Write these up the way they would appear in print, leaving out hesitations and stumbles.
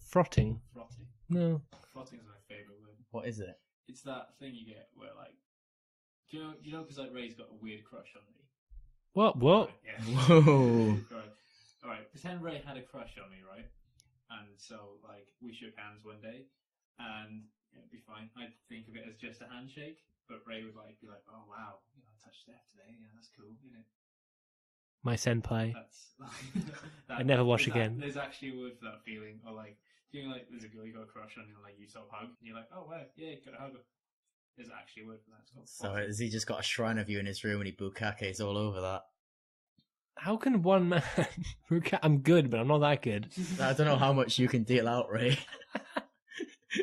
Frotting. Frotting. No. Frotting is my favourite word. What is it? It's that thing you get where, like, do you know, because like Ray's got a weird crush on me. What? Right, yeah. Whoa. Right. All right. Pretend Ray had a crush on me, right? And so, like, we shook hands one day, and it'd be fine. I'd think of it as just a handshake, but Ray would be like, "Oh wow, I touched Steff today. Yeah, that's cool." My senpai. That's I'd never wash again. There's actually a word for that feeling, or like, like there's a girl you got a crush on, and like you sort of hug, and you're like, "Oh wow, yeah, got a hug." There's actually a word for that. It's called So has he just got a shrine of you in his room and he bukake's all over that? How can one man... I'm good, but I'm not that good. I don't know how much you can deal out, Ray.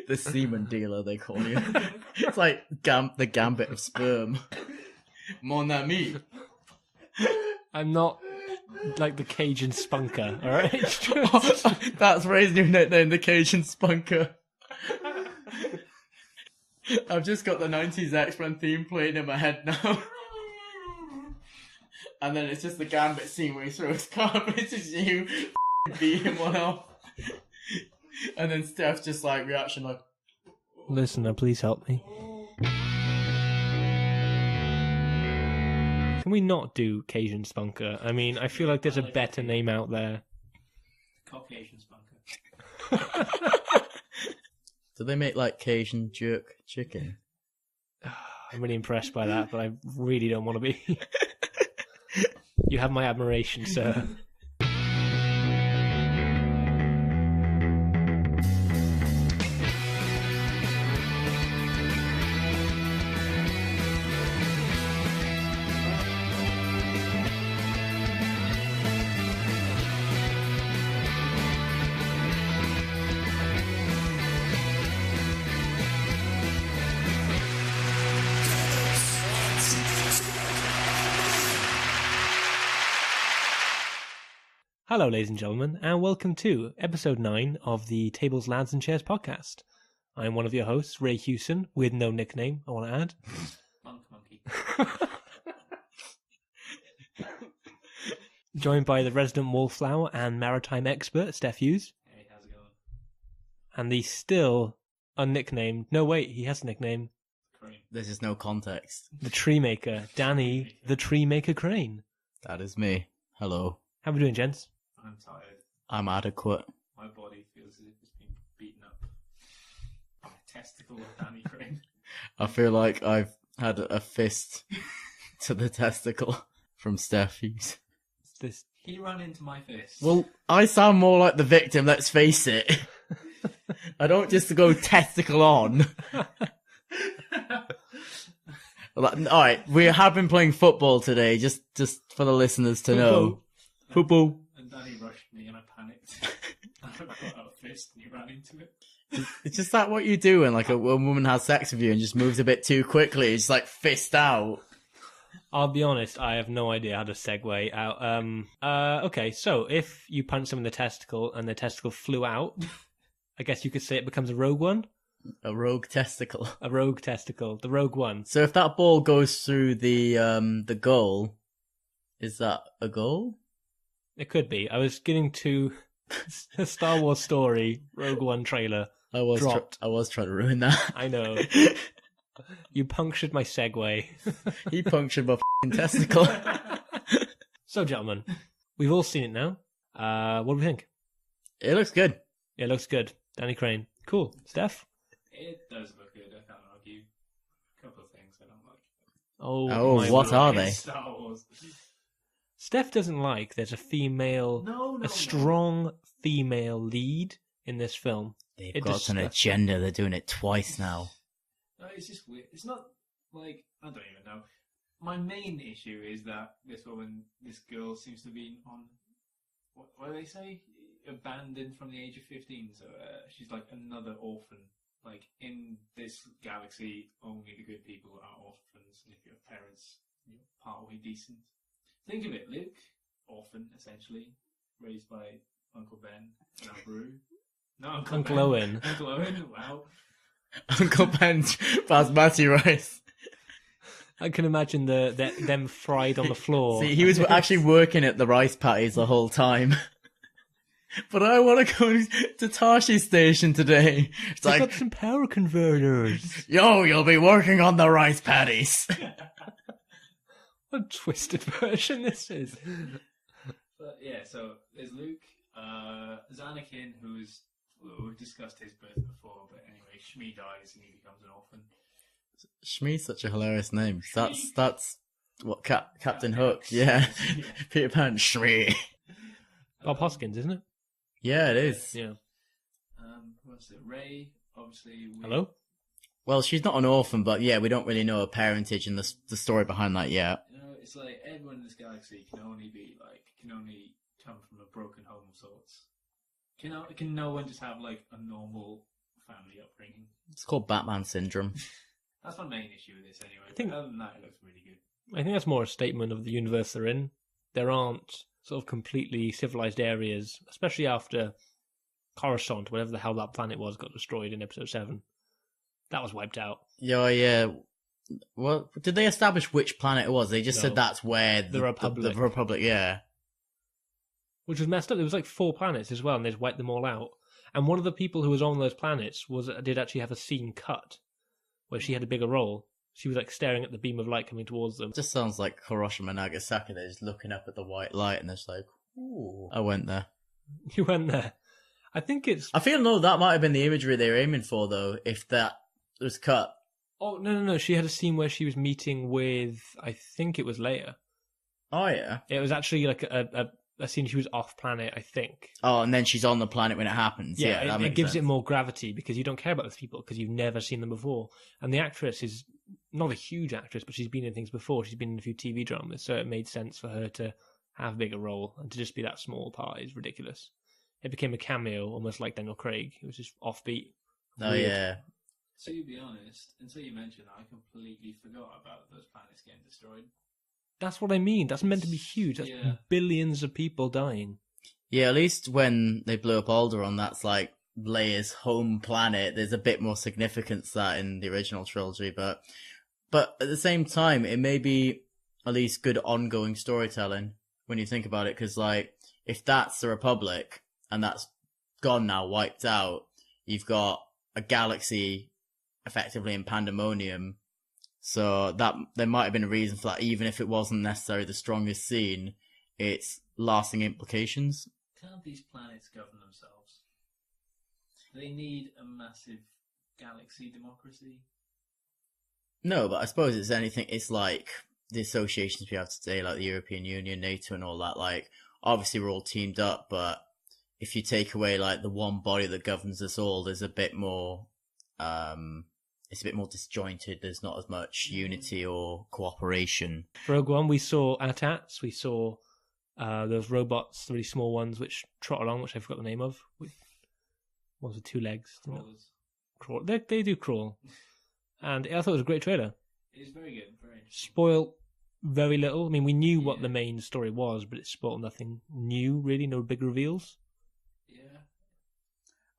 The semen dealer, they call you. It's like the gambit of sperm. Mon ami. I'm not like the Cajun Spunker, alright? That's Ray's new nickname, the Cajun Spunker. I've just got the 90s X-Men theme playing in my head now. And then it's just the Gambit scene where he throws carpet at you, beat him one off. And then Steph's just like, reaction like... Listener, please help me. Can we not do Cajun Spunker? I mean, I feel like there's a better name out there. Caucasian Spunker. Do they make like Cajun jerk chicken? I'm really impressed by that, but I really don't want to be. You have my admiration, sir. Hello, ladies and gentlemen, and welcome to episode 9 of the Tables, Lads and Chairs podcast. I'm one of your hosts, Ray Hewson, with no nickname, I want to add. Monkey. Joined by the resident wallflower and maritime expert, Steff Hughes. Hey, how's it going? And the still unnicknamed, no wait, he has a nickname. Craine. There's just no context. The tree maker, Danny, the tree maker Craine. That is me. Hello. How are we doing, gents? I'm tired. I'm adequate. My body feels as if it's been beaten up by a testicle of Danny Craine. I feel like I've had a fist to the testicle from Steff Hughes. This... He ran into my fist. Well, I sound more like the victim, let's face it. I don't just go testicle on. Alright, we have been playing football today, just for the listeners to know. Football. And Danny rushed me and I panicked. I got out a fist and he ran into it. It's just that what you do when like a woman has sex with you and just moves a bit too quickly, it's like fist out. I'll be honest, I have no idea how to segue out. Okay, so if you punch someone in the testicle and the testicle flew out, I guess you could say it becomes a rogue one? A rogue testicle. A rogue testicle. The rogue one. So if that ball goes through the goal, is that a goal? It could be. I was getting to a Star Wars story, Rogue One trailer. I was trying to ruin that. I know. You punctured my segue. He punctured my f***ing testicle. So, gentlemen, we've all seen it now. What do we think? It looks good. Yeah, it looks good. Danny Craine. Cool. Steff? It does look good, I can't argue. A couple of things I don't like. Oh, what are they? Star Wars. Steff doesn't like there's a female, a strong female lead in this film. They've got an agenda. They're doing it twice now. No, it's just weird. It's not like, I don't even know. My main issue is that this girl seems to be on, what do they say? Abandoned from the age of 15. So she's like another orphan. Like in this galaxy, only the good people are orphans. And if you have parents, you're partly decent. Think of it, Luke, orphan, essentially, raised by Uncle Ben and Aunt Rue. No, Uncle Owen. Uncle Owen, wow. Uncle Ben's basmati rice. I can imagine them fried on the floor. See, he was actually working at the rice patties the whole time. But I want to go to Tashi's station today. It's I've like, got some power converters. yo, you'll be working on the rice paddies. What a twisted version this is. But yeah, so there's Luke, there's Anakin, we've discussed his birth before, but anyway, Shmi dies and he becomes an orphan. Shmi's such a hilarious name. That's what Captain Hook. Yeah. Peter Pan, Shmi. Bob Hoskins, isn't it? Yeah, it is. Yeah. What's it? Rey, obviously. Hello? Well, she's not an orphan, but yeah, we don't really know her parentage and the story behind that yet. You know, it's like everyone in this galaxy can only come from a broken home of sorts. Can no one just have like a normal family upbringing? It's called Batman syndrome. That's my main issue with this anyway. I think- Other than that, it looks really good. I think that's more a statement of the universe they're in. There aren't sort of completely civilized areas, especially after Coruscant, whatever the hell that planet was, got destroyed in episode 7. That was wiped out. Yeah. Well, did they establish which planet it was? They just No. said that's where The Republic. The Republic, yeah. Which was messed up. There was like 4 planets as well, and they just wiped them all out. And one of the people who was on those planets did actually have a scene cut where she had a bigger role. She was like staring at the beam of light coming towards them. Just sounds like Hiroshima and Nagasaki. They're just looking up at the white light and it's like, ooh. I went there. You went there. I think it's... I feel no, that might have been the imagery they were aiming for though, if that was cut. Oh, no. She had a scene where she was meeting with, I think it was Leia. Oh yeah. It was actually like a scene she was off planet, I think. Oh, and then she's on the planet when it happens. Yeah, that it makes gives sense. it more gravity because you don't care about those people because you've never seen them before. And the actress is not a huge actress, but she's been in things before. She's been in a few TV dramas, so it made sense for her to have a bigger role, and to just be that small part is ridiculous. It became a cameo, almost like Daniel Craig. It was just offbeat. Oh Weird. yeah. So you be honest, until you mentioned that, I completely forgot about those planets getting destroyed. That's what I mean. That's meant to be huge. That's Yeah. billions of people dying. Yeah, at least when they blew up Alderaan, that's like Leia's home planet. There's a bit more significance to that in the original trilogy, but at the same time, it may be at least good ongoing storytelling when you think about it, because like if that's the Republic and that's gone now, wiped out, you've got a galaxy effectively in pandemonium. So that there might have been a reason for that, even if it wasn't necessarily the strongest scene. It's lasting implications. Can't these planets govern themselves? They need a massive galaxy democracy. No, but I suppose it's anything. It's like the associations we have today, like the European Union, NATO, and all that. Like, obviously we're all teamed up, but if you take away like the one body that governs us all, there's a bit more. It's a bit more disjointed. There's not as much unity or cooperation. Rogue One, we saw AT-ATs. We saw those robots, the really small ones, which trot along, which I forgot the name of. With ones with 2 legs. Crawlers. Crawl. They do crawl. And I thought it was a great trailer. It is very good, very interesting. Spoiled very little. I mean, we knew what Yeah. the main story was, but it spoiled nothing new, really. No big reveals. Yeah.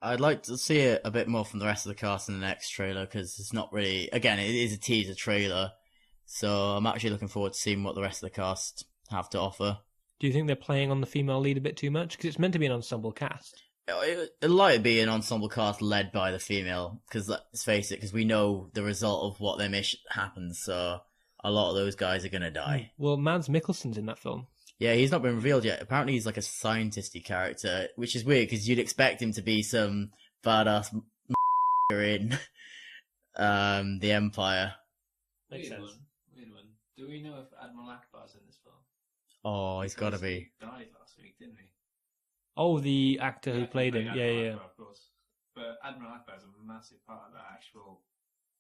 I'd like to see it a bit more from the rest of the cast in the next trailer, because it's not really. Again, it is a teaser trailer, so I'm actually looking forward to seeing what the rest of the cast have to offer. Do you think they're playing on the female lead a bit too much? Because it's meant to be an ensemble cast. It'd likely be an ensemble cast led by the female, because let's face it, because we know the result of what their mission happens, so a lot of those guys are going to die. Well, Mads Mikkelsen's in that film. Yeah, he's not been revealed yet. Apparently he's like a scientisty character, which is weird, because you'd expect him to be some badass in the Empire. Makes Weird sense. one. Weird one. Do we know if Admiral Akbar's in this film? Oh, he's got to Because be. He died last week, didn't he? Oh, the actor who played him. Admiral Yeah. Akbar, of course. But Admiral Akbar is a massive part of the actual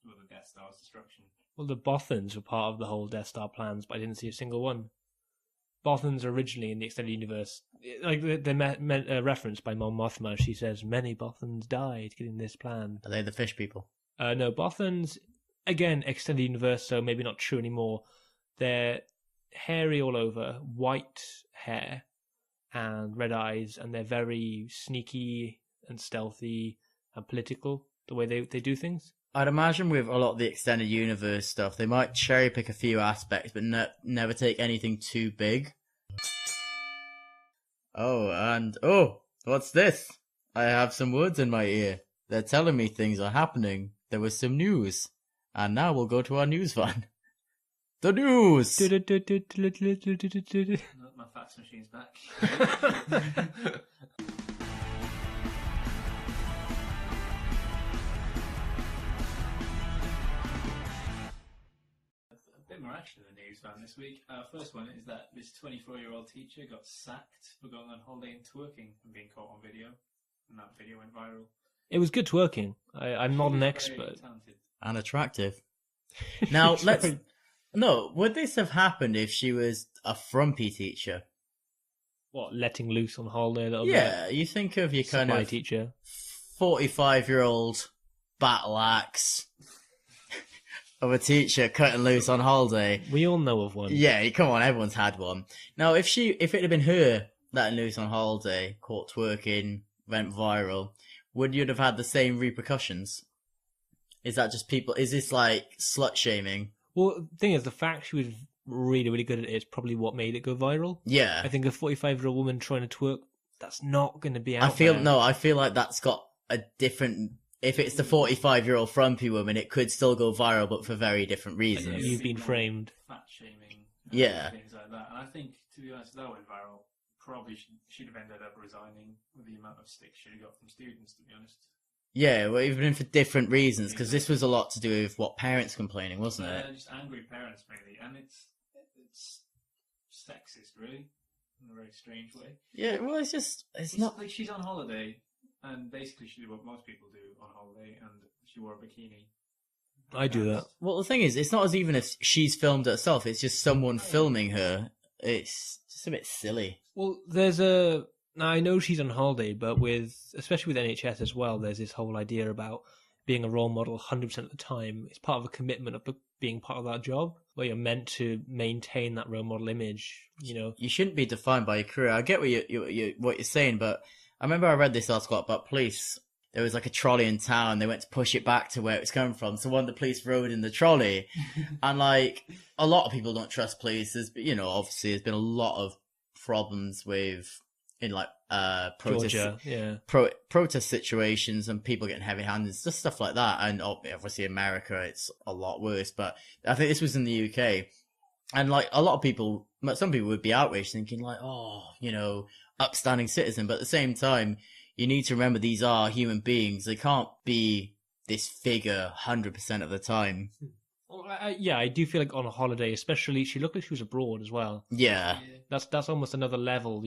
the Death Star's destruction. Well, the Bothans were part of the whole Death Star plans, but I didn't see a single one. Bothans originally in the extended universe, like they're referenced by Mon Mothma. She says many Bothans died getting this plan. Are they the fish people? No, Bothans, again, extended universe, so maybe not true anymore. They're hairy all over, white hair, and red eyes, and they're very sneaky and stealthy and political, the way they do things. I'd imagine with a lot of the extended universe stuff, they might cherry pick a few aspects, but never take anything too big. Oh, and What's this? I have some words in my ear. They're telling me things are happening. There was some news. And now we'll go to our news van. The news! My fax machine's back. A bit more action in the news van this week. First one is that this 24-year-old teacher got sacked for going on holiday and twerking and being caught on video. And that video went viral. It was good twerking. I'm not an Very expert. talented. And attractive. Now, No, would this have happened if she was a frumpy teacher? What, letting loose on holiday a little bit? Yeah, you think of your kind Supply of teacher. 45-year-old battle axe of a teacher cutting loose on holiday. We all know of one. Yeah, come on, everyone's had one. Now, if it had been her letting loose on holiday, caught twerking, went viral, would you have had the same repercussions? Is that just people? Is this like slut shaming? Well, the thing is, the fact she was really, really good at it is probably what made it go viral. Yeah, I think a 45-year-old woman trying to twerk, that's not going to be out I feel there. I feel like that's got a different. If it's the 45-year-old frumpy woman, it could still go viral, but for very different reasons. You've been framed. Fat shaming. Yeah. Things like that. And I think, to be honest, that went viral. Probably she'd have ended up resigning with the amount of sticks she'd have got from students, to be honest. Yeah, well, even for different reasons, because this was a lot to do with what parents complaining, wasn't it? Just angry parents, mainly. And it's sexist, really, in a very strange way. Yeah, well, it's not. Like, she's on holiday, and basically she did what most people do on holiday, and she wore a bikini. I do that. Well, the thing is, it's not as even if she's filmed it herself, it's just someone filming her. It's just a bit silly. Well, now I know she's on holiday, but especially with NHS as well, there's this whole idea about being a role model 100% of the time. It's part of a commitment of being part of that job, where you're meant to maintain that role model image. You know, You shouldn't be defined by your career. I get what you're saying, but I remember I read this article about police. There was like a trolley in town. They went to push it back to where it was coming from. So one of the police rode in the trolley, and like a lot of people don't trust police. There's, obviously there's been a lot of problems in like protest, Georgia, yeah. protest situations and people getting heavy-handed, just stuff like that. And obviously America, it's a lot worse. But I think this was in the UK, and like a lot of people, some people would be outraged, thinking like, upstanding citizen. But at the same time, you need to remember these are human beings. They can't be this figure 100% of the time. Well, I do feel like on a holiday, especially, she looked like she was abroad as well. Yeah. That's almost another level.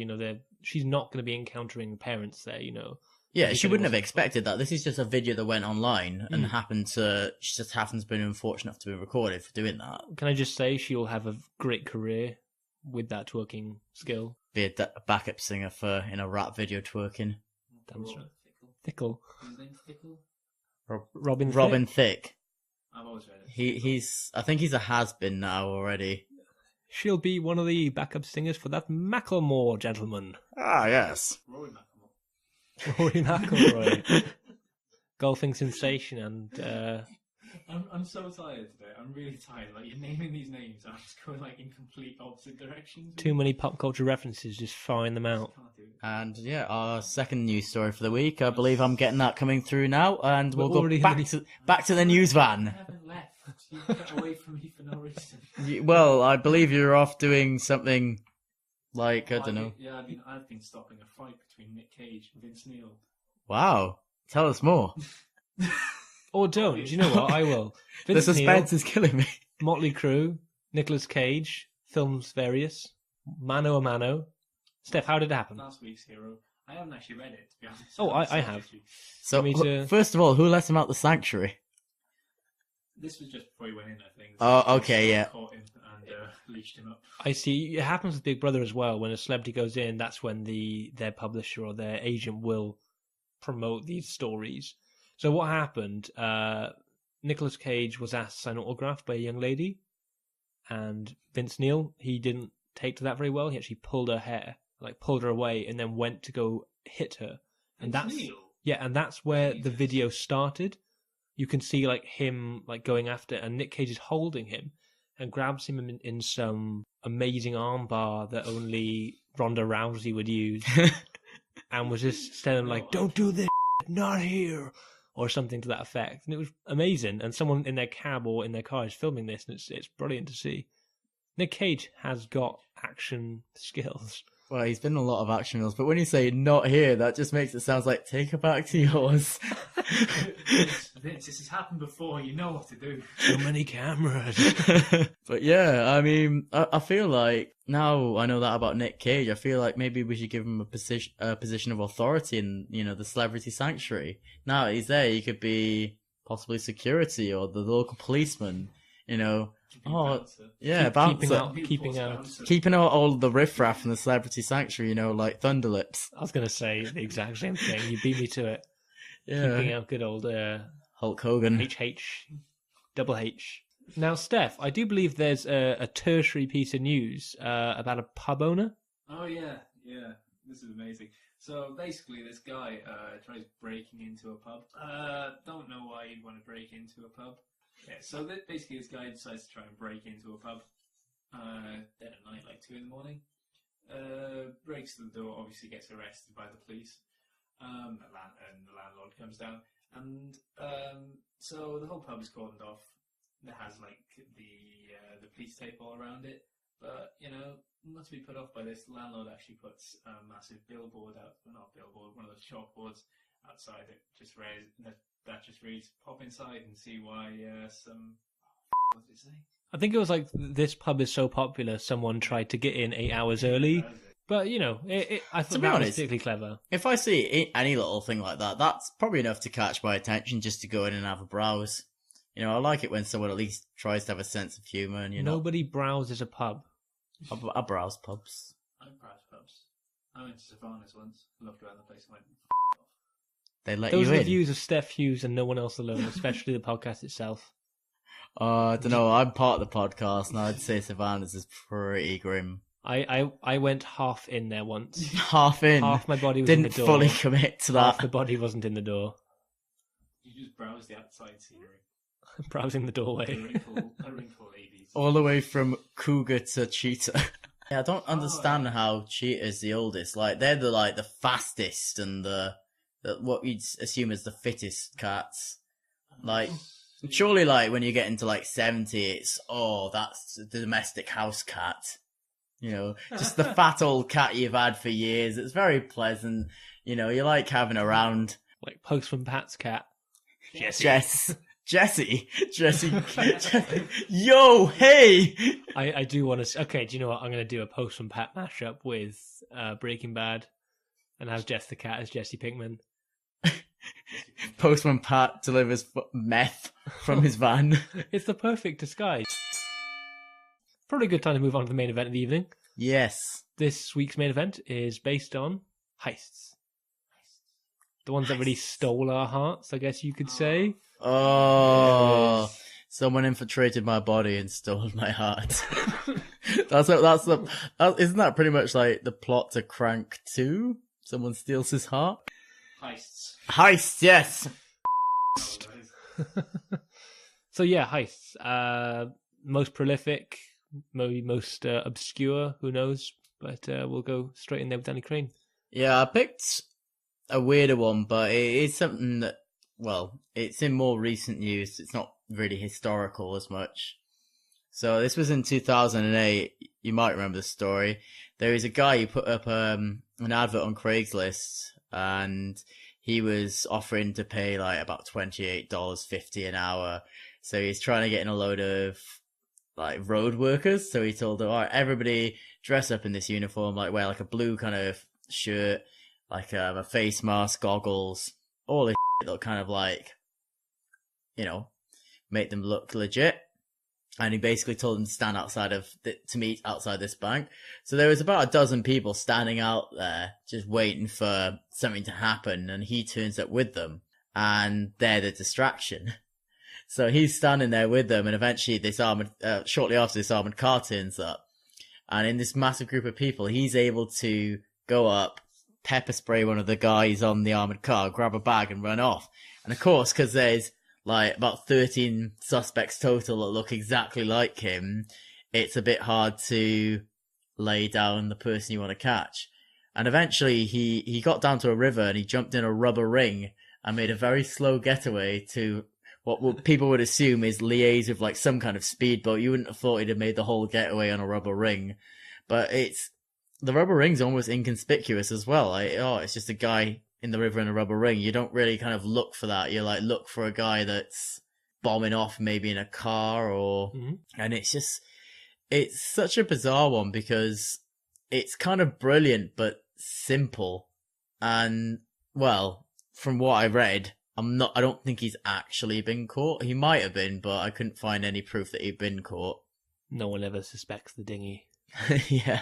She's not going to be encountering parents there. Yeah, she wouldn't have expected that. This is just a video that went online and she just happens to be unfortunate enough to be recorded for doing that. Can I just say she'll have a great career with that twerking skill? Be a backup singer in a rap video twerking. That's right. Thickle. His name's Thickle? Robin Thicke. I've always read it. I think he's a has-been now already. She'll be one of the backup singers for that Macklemore gentleman. Ah, yes. Rory McIlroy. Rory McIlroy. Golfing sensation and... I'm so tired today. I'm really tired. Like, you're naming these names, I'm just going like in complete opposite directions. Too many pop culture references, just firing them out. Can't do it. And yeah, our second news story for the week. I believe I'm getting that coming through now, and we'll go back to the news I van. haven't left. You got away from me for no reason. Well, I believe you're off doing something like I don't know. Yeah, I've been stopping a fight between Nick Cage and Vince Neil. Wow, tell us more. Or don't. Do you know what? I will. The suspense is killing me. Motley Crue, Nicolas Cage, films various, mano a mano. Steph, how did it happen? Last week's hero. I haven't actually read it, to be honest. Oh, I have. So, Me too. first of all, who let him out the sanctuary? This was just before he went in, I think. Oh, okay, yeah. Caught him and leashed him up. I see. It happens with Big Brother as well. When a celebrity goes in, that's when their publisher or their agent will promote these stories. So what happened, Nicolas Cage was asked to sign an autograph by a young lady, and Vince Neil, he didn't take to that very well. He actually pulled her hair, pulled her away, and then went to go hit her. And that's where the video started. You can see him going after, and Nick Cage is holding him and grabs him in some amazing armbar that only Ronda Rousey would use. and was just telling them like, "Don't do this, not here," or something to that effect. And it was amazing. And someone in their cab or in their car is filming this, and it's brilliant to see. Nick Cage has got action skills. Well, he's been in a lot of action films, but when you say not here, that just makes it sound like take it back to yours. Vince, this has happened before. You know what to do. So many cameras. But yeah, I mean, I feel like now I know that about Nick Cage. I feel like maybe we should give him a position of authority in, you know, the celebrity sanctuary. Now he's there, he could be possibly security or the local policeman. You know. Keeping out all the riffraff in the celebrity sanctuary, you know, like Thunderlips. I was going to say the exact same thing. You beat me to it. Yeah. Keeping out good old Hulk Hogan. Double H. Now, Steff, I do believe there's a tertiary piece of news about a pub owner. Oh, yeah. This is amazing. So, basically, this guy tries breaking into a pub. Don't know why you'd want to break into a pub. Yeah, so basically this guy decides to try and break into a pub dead at night, like 2 in the morning. Breaks the door, obviously gets arrested by the police. And the landlord comes down. And so the whole pub is cordoned off. It has like the police tape all around it. But, you know, not to be put off by this, the landlord actually puts a massive billboard out, well, not billboard, one of those chalkboards outside that just reads, "Pop inside and see why what did it say?" I think it was like, "This pub is so popular, someone tried to get in 8 hours early." But, you know, I thought that was particularly clever. If I see any little thing like that, that's probably enough to catch my attention just to go in and have a browse. You know, I like it when someone at least tries to have a sense of humour. And Nobody browses a pub. I browse pubs. I browse pubs. I went to Savannah's once. Loved around the place. I went, They let Those you are the in. views of Steff Hughes and no one else alone, especially the podcast itself. I don't know. I'm part of the podcast, and I'd say Savannah's is pretty grim. I went half in there once. Half in. Half my body was Didn't in the door. fully commit to Half that. the body wasn't in the door. you just browse the outside scenery. Browsing the doorway. A wrinkle ladies. All the way from cougar to cheetah. Yeah, I don't understand how cheetah's the oldest. Like, they're the fastest and the what you'd assume is the fittest cats. Like, surely, like, when you get into, like, 70, it's, that's the domestic house cat. You know, just the fat old cat you've had for years. It's very pleasant. You know, you like having around. Like Postman Pat's cat. Jesse. Yo, hey! I do want to... Okay, do you know what? I'm going to do a Postman Pat mashup with Breaking Bad and have Jess the cat as Jesse Pinkman. Postman Pat delivers meth from his van. It's the perfect disguise. Probably a good time to move on to the main event of the evening. Yes. This week's main event is based on heists. The ones that really stole our hearts, I guess you could say. Oh, someone infiltrated my body and stole my heart. Isn't that pretty much like the plot to Crank 2? Someone steals his heart? Heists, yes. So yeah, heists. Most prolific, maybe most obscure, who knows? But we'll go straight in there with Danny Craine. Yeah, I picked a weirder one, but it is something that, well, it's in more recent news. It's not really historical as much. So this was in 2008. You might remember the story. There is a guy who put up an advert on Craigslist, and he was offering to pay like about $28.50 an hour. So he's trying to get in a load of like road workers. So he told them, all right, everybody dress up in this uniform, like wear like a blue kind of shirt, like a face mask, goggles, all this shit that'll kind of like, you know, make them look legit. And he basically told them to stand to meet outside this bank. So there was about a dozen people standing out there just waiting for something to happen. And he turns up with them, and they're the distraction. So he's standing there with them, and eventually shortly after, this armored car turns up. And in this massive group of people, he's able to go up, pepper spray one of the guys on the armored car, grab a bag and run off. And of course, because there's like about 13 suspects total that look exactly like him, it's a bit hard to lay down the person you want to catch. And eventually he got down to a river and he jumped in a rubber ring and made a very slow getaway to what people would assume is liaise with like some kind of speedboat. You wouldn't have thought he'd have made the whole getaway on a rubber ring, but the rubber ring's almost inconspicuous as well. Like, it's just a guy in the river in a rubber ring. You don't really kind of look for that. You like look for a guy that's bombing off maybe in a car and it's such a bizarre one because it's kind of brilliant but simple. And well, from what I read, I don't think he's actually been caught. He might have been, but I couldn't find any proof that he'd been caught. No one ever suspects the dinghy. Yeah.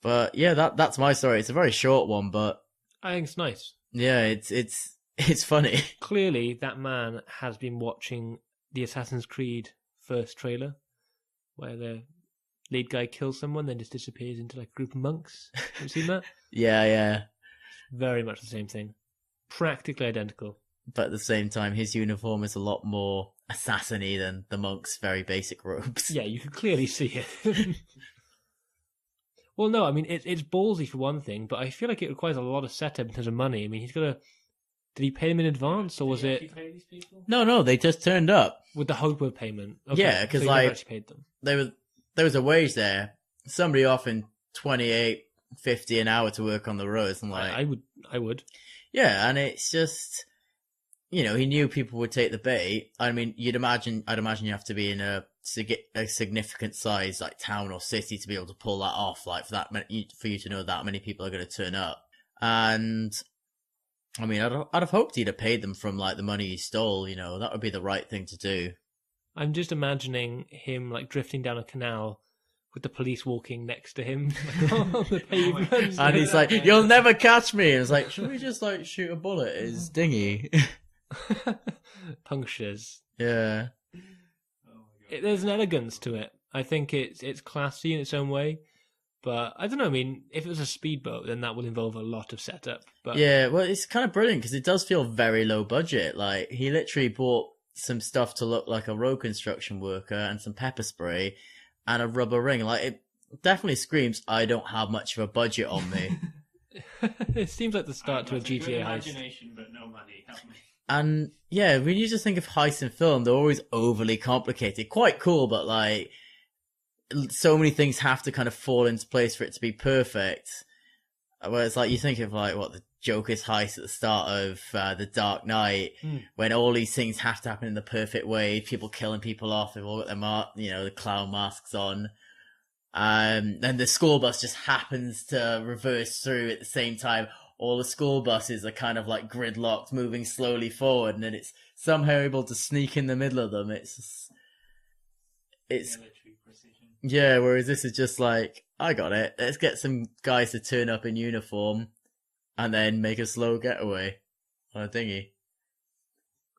But yeah, that's my story. It's a very short one, but I think it's nice. Yeah, it's funny. Clearly, that man has been watching the Assassin's Creed first trailer, where the lead guy kills someone, then just disappears into like a group of monks. Have you seen that? Yeah. Very much the same thing. Practically identical. But at the same time, his uniform is a lot more assassin-y than the monk's very basic robes. Yeah, you can clearly see it. Well, no, I mean, it's ballsy for one thing, but I feel like it requires a lot of setup in terms of money. I mean, he's got to... Did he pay them in advance, or was it... Pay these people? No, they just turned up. With the hope of payment? Okay, Yeah, because so like... actually paid them. There was a wage there. Somebody offering $28.50 an hour to work on the roads. And like... I would. Yeah, and it's just... he knew people would take the bait. I mean, I'd imagine you have to be in a significant size like town or city to be able to pull that off. Like for you to know that many people are going to turn up. And I mean, I'd have hoped he'd have paid them from like the money he stole. That would be the right thing to do. I'm just imagining him like drifting down a canal with the police walking next to him on the pavement. And he's like, "You'll never catch me." And it's like, should we just like shoot a bullet at his dinghy? Punctures. Yeah. There's an elegance to it. I think it's classy in its own way, but I don't know. I mean, if it was a speedboat, then that would involve a lot of setup. But yeah, well, it's kind of brilliant because it does feel very low budget. Like he literally bought some stuff to look like a road construction worker and some pepper spray and a rubber ring. Like it definitely screams, "I don't have much of a budget on me." It seems like the start to a GTA heist. Imagination, but no money. Help me. And yeah, when you just think of heists in film, they're always overly complicated. Quite cool, but like so many things have to kind of fall into place for it to be perfect. Whereas like you think of like the Joker's heist at the start of The Dark Knight, when all these things have to happen in the perfect way. People killing people off, they've all got their the clown masks on. Then the school bus just happens to reverse through at the same time. All the school buses are kind of like gridlocked, moving slowly forward, and then it's somehow able to sneak in the middle of them. It's military precision. Yeah, whereas this is just like, I got it. Let's get some guys to turn up in uniform and then make a slow getaway on a dinghy.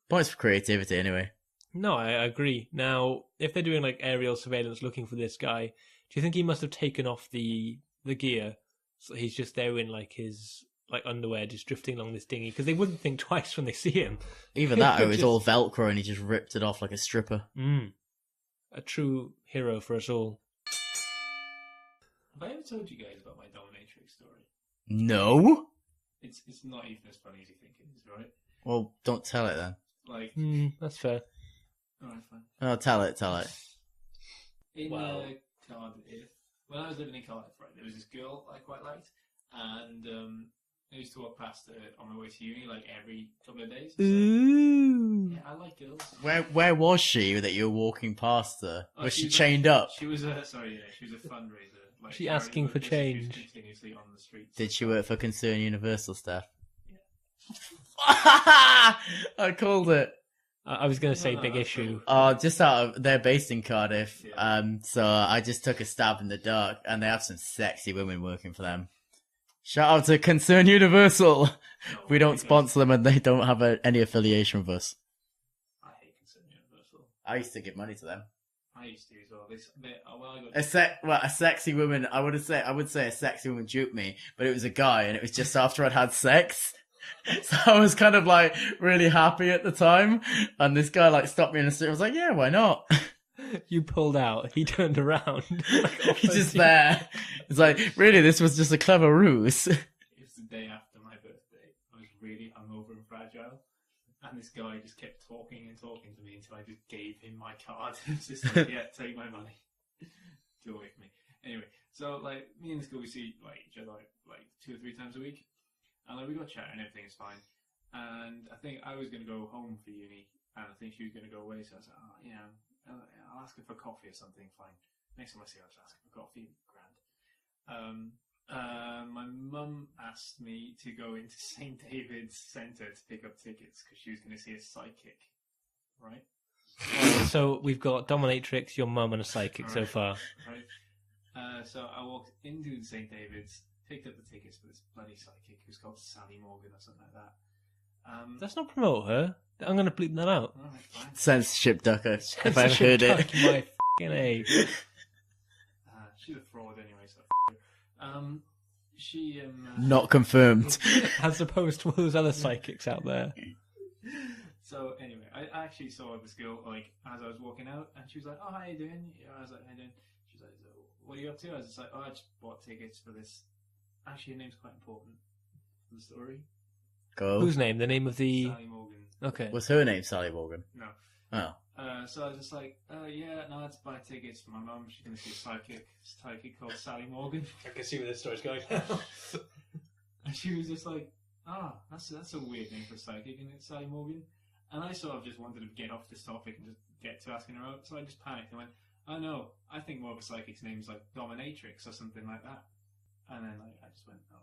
Points for creativity, anyway. No, I agree. Now, if they're doing like aerial surveillance looking for this guy, do you think he must have taken off the gear? So he's just there in like his underwear, just drifting along this dinghy, because they wouldn't think twice when they see him. Either that, or it was all Velcro and he just ripped it off like a stripper. A true hero for us all. Have I ever told you guys about my dominatrix story? No. It's not even as funny as you think it is, right? Well, don't tell it then. Like, that's fair. Alright, fine. Oh, tell it. In Cardiff, when I was living in Cardiff, right, there was this girl I quite liked, and I used to walk past her on my way to uni like every couple of days. So, Ooh. yeah, I like girls. Where was she that you were walking past her? Was she was chained up? She was a she was a fundraiser. Like, she asking for change. She was continuously on the streets. Did she work for Concern Universal Steff? Yeah. I called it. I was going to say big issue. Just they're based in Cardiff. Yeah. So I just took a stab in the dark, and they have some sexy women working for them. Shout out to Concern Universal. We don't sponsor them, and they don't have any affiliation with us. I hate Concern Universal. I used to give money to them. I used to as well. A sexy woman. I would say a sexy woman duped me, but it was a guy, and it was just after I'd had sex. So I was kind of like really happy at the time, and this guy like stopped me in the street. I was like, "Yeah, why not?" You pulled out. He turned around. He's just there. It's like, really, this was just a clever ruse. It was the day after my birthday. I was really hungover and fragile. And this guy just kept talking and talking to me until I just gave him my card. It's just like, yeah, take my money. Go away from me. Anyway, so like me and this girl, we see like each other like 2 or 3 times a week. And like we got chatting, everything is fine. And I think I was going to go home for uni. And I think she was going to go away. So I was like, oh, yeah, I'll ask her for coffee or something. Fine. Next time I see her, I'll just ask her for coffee. Grand. My mum asked me to go into St. David's Centre to pick up tickets because she was going to see a psychic, right? So we've got dominatrix, your mum, and a psychic so far. Right. So I walked into St. David's, picked up the tickets for this bloody psychic who's called Sally Morgan or something like that. Let's not promote her. I'm going to bleep that out. All right, fine. Censorship ducker, if I've heard it. Censorship duck, my fucking A. She's a fraud anyway, so she Not confirmed. As opposed to all those other psychics out there. So anyway, I actually saw this girl like as I was walking out, and she was like, "Oh, how you doing?" I was like, "How you doing?" She was like, "So, what are you up to?" I was just like, "Oh, I just bought tickets for this." Actually, her name's quite important for the story. Go. Whose name? The name of the... Sally Morgan. Okay. What's her name? Sally Morgan. No. Oh. So I was just like, yeah, no, I had to buy tickets for my mum. She's going to see a psychic called Sally Morgan. I can see where this story's going. And she was just like, that's a weird name for a psychic, isn't it, Sally Morgan? And I sort of just wanted to get off this topic and just get to asking her out. So I just panicked and went, oh no, I think more of a psychic's name is like Dominatrix or something like that. And then I just went, oh,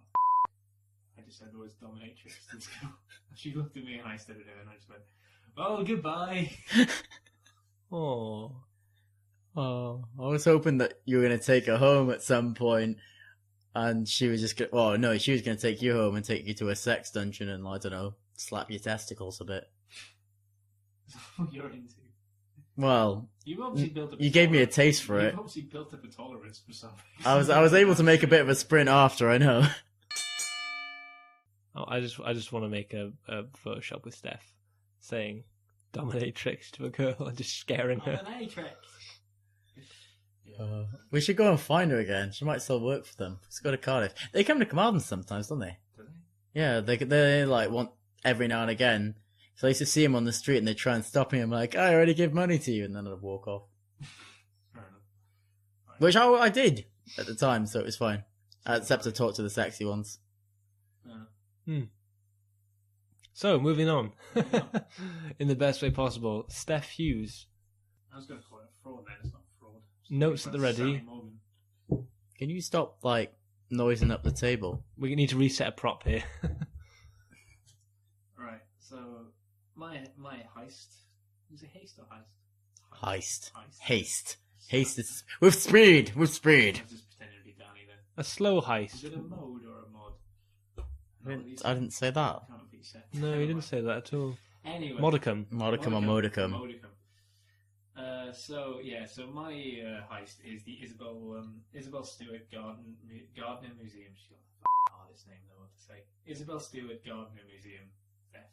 I just said the words Dominatrix to this girl. And she looked at me and I stared at her and I just went, well, goodbye. Oh. Oh, I was hoping that you were going to take her home at some point, and she was just going to... Oh, no, she was going to take you home and take you to a sex dungeon and, I don't know, slap your testicles a bit. That's what you're into. Well, You obviously built up you gave me a taste for it. You've obviously built up a tolerance for something. I was able to make a bit of a sprint after, I know. Oh, I just want to make a Photoshop with Steff saying dominatrix to a girl and just scaring her. Dominatrix. We should go and find her again. She might still work for them. Let's go to Cardiff. They come to Carmarthen sometimes, don't they? Do they? Yeah, they like want every now and again. So I used to see him on the street and they try and stop me. I'm like, I already give money to you, and then I'd walk off. Fair enough. Right. Which I did at the time, so it was fine. Except to talk to the sexy ones. So, moving on. In the best way possible, Steff Hughes. I was going to call it fraud then, it's not fraud. Notes at the ready. Sally Morgan. Can you stop, like, noising up the table? We need to reset a prop here. Right, so my heist. Is it heist or heist? Heist. Heist. Haste. Haste is... With speed! With I speed! was just pretending to be Danny then. A slow Is heist. it a mode or a mod? I didn't say that. Can't be said. No, you didn't say that at all. Anyway. Modicum. Modicum or modicum. So my heist is the Isabel Stewart Gardner Museum. She's got the hardest name though to say. Isabel Stewart Gardner Museum theft.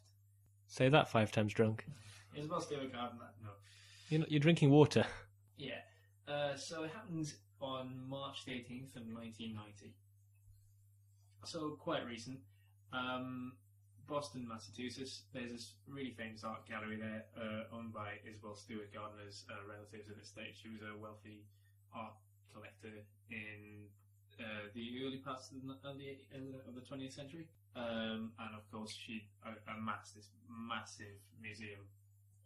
Say that 5 times drunk. Isabel Stewart Gardner. No. You're drinking water. Yeah. So it happened on March the 18th of 1990. So quite recent. Boston, Massachusetts. There's this really famous art gallery there, owned by Isabel Stewart Gardner's relatives at this stage. She was a wealthy art collector in the early parts of the 20th century, and of course she amassed this massive museum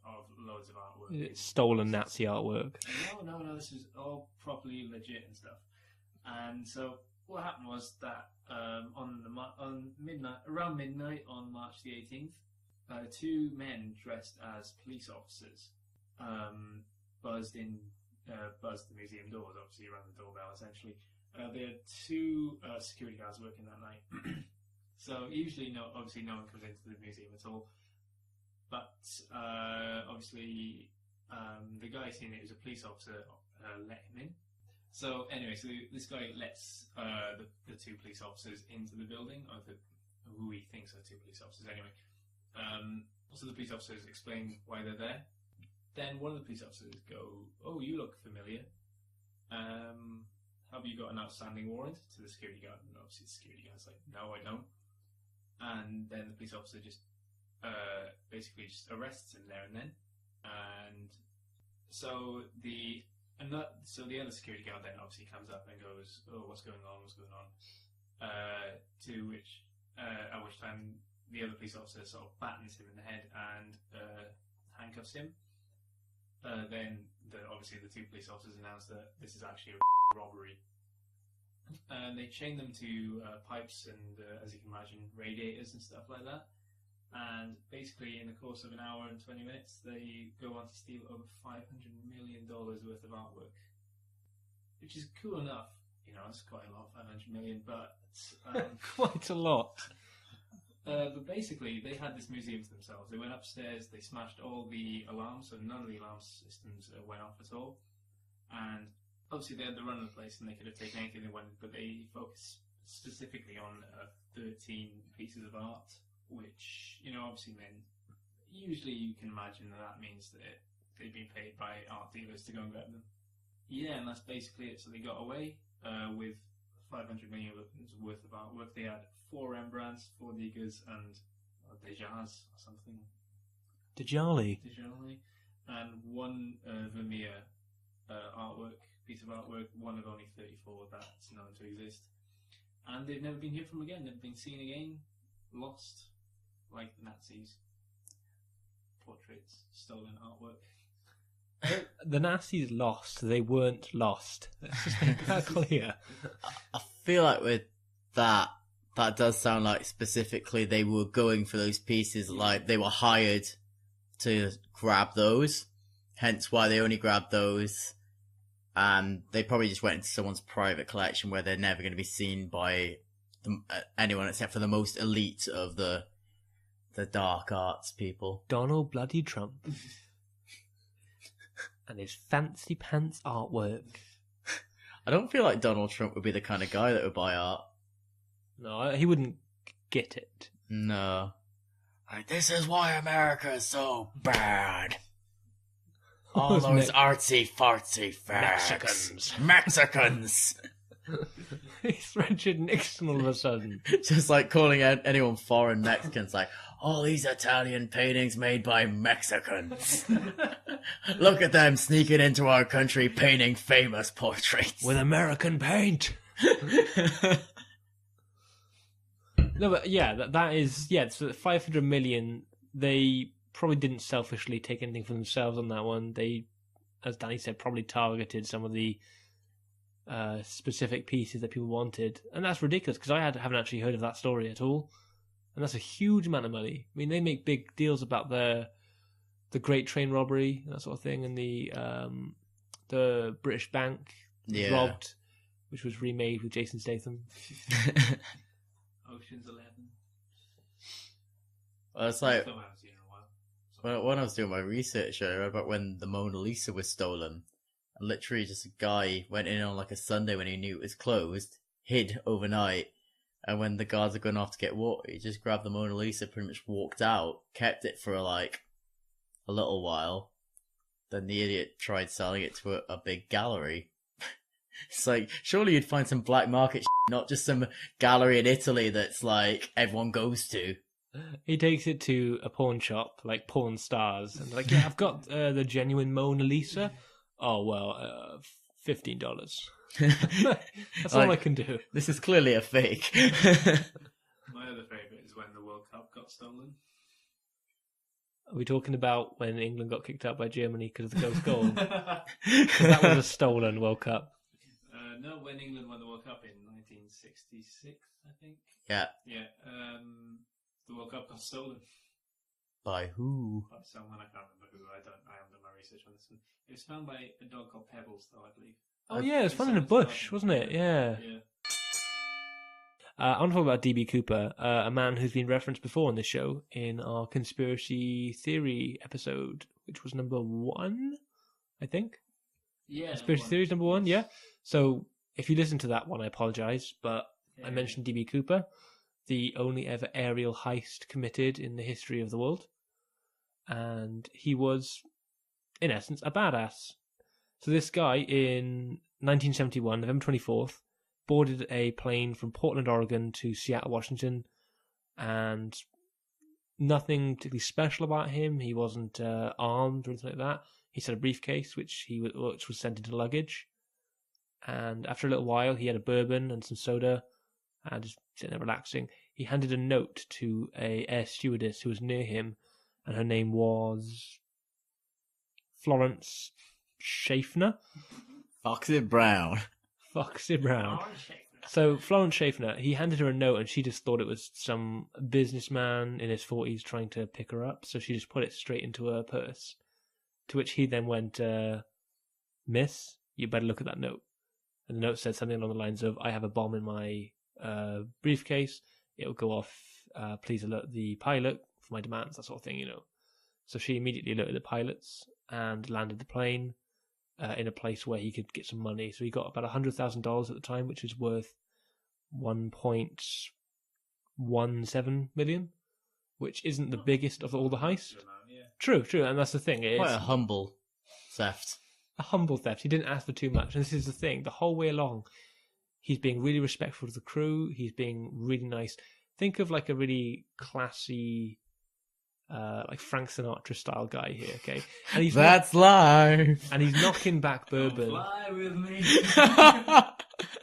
of loads of artwork. It's stolen Nazi artwork. No, this is all properly legit and stuff. And so what happened was that around midnight on March the 18th, 2 men dressed as police officers buzzed the museum doors. Obviously, rang the doorbell. Essentially, there are 2 security guards working that night. So usually, no one comes into the museum at all. But obviously, the guy seen it was a police officer let him in. So anyway, so this guy lets the 2 police officers into the building, or who he thinks are 2 police officers. Anyway, so the police officers explain why they're there. then one of the police officers go, "Oh, you look familiar. Have you got an outstanding warrant?" to the security guard. And obviously the security guard's like, "No, I don't." And then the police officer just basically just arrests him there and then. And so the other security guard then obviously comes up and goes, "Oh, what's going on? What's going on?" At which time the other police officer sort of battens him in the head and handcuffs him. Then obviously the two police officers announce that this is actually a robbery. And they chain them to pipes and, as you can imagine, radiators and stuff like that. And basically, in the course of an hour and 20 minutes, they go on to steal over $500 million worth of artwork. Which is cool enough. You know, it's quite a lot, 500 million, but... quite a lot. But basically, they had this museum to themselves. They went upstairs, they smashed all the alarms, so none of the alarm systems went off at all. And obviously, they had the run of the place, and they could have taken anything they wanted, but they focused specifically on 13 pieces of art, which, you know, obviously meant, usually you can imagine that means that they'd been paid by art dealers to go and grab them. Yeah, and that's basically it. So they got away with 500 million worth of artwork. They had 4 Rembrandts, 4 Degas, and Degas or something. Djali. And 1 Vermeer piece of artwork, one of only 34 that's known to exist. And they've never been heard from again, never been seen again, lost, like the Nazis. Portraits, stolen artwork. The Nazis lost, they weren't lost. Let's just make that clear. I feel like with that does sound like specifically they were going for those pieces, like they were hired to grab those, hence why they only grabbed those, and they probably just went into someone's private collection where they're never going to be seen by anyone except for the most elite of the dark arts people. Donald bloody Trump. And his fancy pants artwork. I don't feel like Donald Trump would be the kind of guy that would buy art. No, he wouldn't get it. No. Like, this is why America is so bad. All those artsy-fartsy facts. Mexicans! He's Richard Nixon all of a sudden. Just like calling out anyone foreign Mexicans, like, all these Italian paintings made by Mexicans. Look at them sneaking into our country painting famous portraits. With American paint. No, but yeah, that is, yeah, so 500 million, they probably didn't selfishly take anything for themselves on that one. They, as Danny said, probably targeted some of the specific pieces that people wanted. And that's ridiculous, because I haven't actually heard of that story at all. And that's a huge amount of money. I mean, they make big deals about the Great Train robbery, that sort of thing, and the British Bank robbed, which was remade with Jason Statham. Ocean's 11. Well, it's like, when I was doing my research, I read about when the Mona Lisa was stolen. And literally just a guy went in on like a Sunday when he knew it was closed, hid overnight, and when the guards are going off to get water, he just grabbed the Mona Lisa, pretty much walked out, kept it for like a little while. Then the idiot tried selling it to a big gallery. It's like, surely you'd find some black market not just some gallery in Italy that's like everyone goes to. He takes it to a pawn shop, like Pawn Stars, and like, yeah, I've got the genuine Mona Lisa. Oh, well, $15. That's all I can do. This is clearly a fake. My other favourite is when the World Cup got stolen. Are we talking about when England got kicked out by Germany because of the ghost goal? 'Cause that was a stolen World Cup. No, when England won the World Cup in 1966, I think. Yeah. Yeah. The World Cup got stolen. By who? By someone, I can't remember who. I haven't done my research on this one. It was found by a dog called Pebbles, though, I believe. Oh yeah, it was found in a bush, wasn't it? Yeah. I want to talk about D.B. Cooper, a man who's been referenced before on this show in our conspiracy theory episode, which was number 1, I think. Yeah. Conspiracy theories number 1, yeah. So if you listen to that one, I apologise, but I mentioned D.B. Cooper, the only ever aerial heist committed in the history of the world, and he was in essence, a badass. So this guy in 1971, November 24th, boarded a plane from Portland, Oregon to Seattle, Washington, and nothing particularly special about him. He wasn't armed or anything like that. He had a briefcase, which was sent into luggage. And after a little while, he had a bourbon and some soda, and just sitting there relaxing. He handed a note to a air stewardess who was near him, and her name was Florence Schaffner. Foxy Brown. Foxy Brown. So Florence Schaffner, he handed her a note, and she just thought it was some businessman in his 40s trying to pick her up. So she just put it straight into her purse. To which he then went, "Miss, you better look at that note." And the note said something along the lines of, "I have a bomb in my briefcase. It will go off. Please alert the pilot for my demands," that sort of thing, you know. So she immediately alerted the pilots and landed the plane in a place where he could get some money. So he got about $100,000 at the time, which is worth $1.17 million, which isn't the biggest of all the heists. True, and that's the thing. It's quite a humble theft. A humble theft. He didn't ask for too much. And this is the thing. The whole way along, he's being really respectful to the crew. He's being really nice. Think of like a really classy, like Frank Sinatra style guy here, okay? And he's That's life. And he's knocking back bourbon. Don't fly with me.